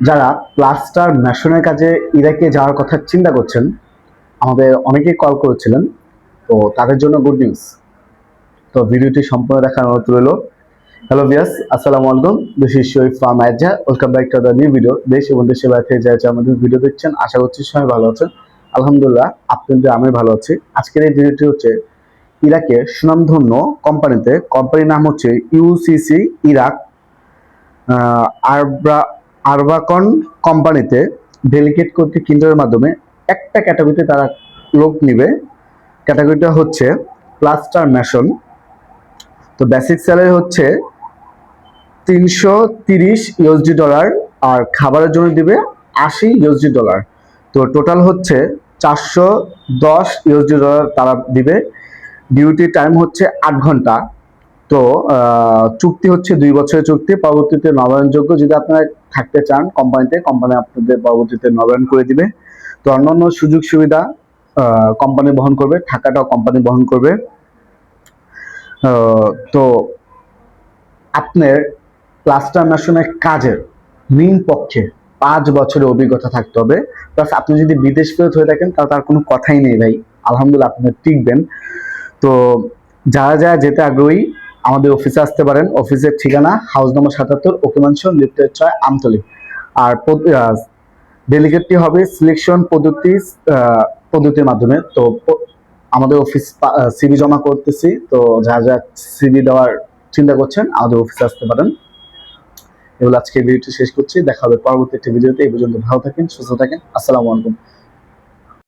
যারা প্লাস্টার মেশনের কাজে ইরাকে যাওয়ার কথা চিন্তা করছেন, আমাদের অনেকেই কল করেছিলেন, তো তাদের জন্য গুড নিউজ। তো ভিডিওটি সম্পূর্ণ দেখার অনুরোধ রইল। হ্যালো ভিউয়ার্স, আসসালামু আলাইকুম। দিস ইজ শরীফ ফ্রম আইজা। Welcome back to the new video. দেশ এবং দেশের বাইরে থেকে যারা আমাদের ভিডিও দেখছেন, আশা করছি সবাই ভালো আছেন। আলহামদুলিল্লাহ, আপনাদের আমি ভালো আছি। আজকের এই ভিডিওটি হচ্ছে ইরাকে সুনামধন্য কোম্পানিতে, কোম্পানির নাম হচ্ছে ইউসিসি ইরাক আরবাকন কোম্পানিতে ডেলিগেট কর্তৃক ইন্টারভিউর মাধ্যমে একটা ক্যাটাগরিতে তারা লোক নিবে। ক্যাটাগরিটা হচ্ছে প্লাস্টার মেশন। তো বেসিক স্যালারি হচ্ছে $330 আর খাবারের জন্য দিবে $80। তো টোটাল হচ্ছে $410 তারা দিবে। ডিউটি টাইম হচ্ছে 8 ঘন্টা। তো চুক্তি হচ্ছে 2 বছরের চুক্তি, পরবর্তীতে নবায়নযোগ্য। যদি আপনারা থাকতে চান কোম্পানিতে, কোম্পানি আপনাদের পরবর্তীতে নবায়ন করে দিবে। তো অন্যান্য সুযোগ সুবিধা কোম্পানি বহন করবে, থাকাটাও কোম্পানি বহন করবে। তো আপনার প্লাস্টার মেশনের কাজের নিম পক্ষে 5 বছরের অভিজ্ঞতা থাকতে হবে। প্লাস আপনি যদি বিদেশ ফেরত হয়ে থাকেন তাহলে তার কোনো কথাই নেই ভাই, আলহামদুলিল্লাহ আপনি টিকবেন। তো যারা যারা যেতে আগ্রহী আমাদের অফিসে আসতে পারেন। অফিসের ঠিকানা হাউস নম্বর 77, ওকে ম্যানশন, লিফটের 6, আমতলী। আর ডেলিগেটটি হবে সিলেকশন পদ্ধতির মাধ্যমে। তো আমাদের অফিস সিভি জমা করতেছি। তো যারা যারা সিভি দেওয়ার চিন্তা করছেন আমাদের অফিসে আসতে পারেন। এগুলো আজকে ভিডিওটি শেষ করছি। দেখা হবে পরবর্তী একটি ভিডিওতে। এই পর্যন্ত ভালো থাকেন, সুস্থ থাকেন। আসসালামু আলাইকুম।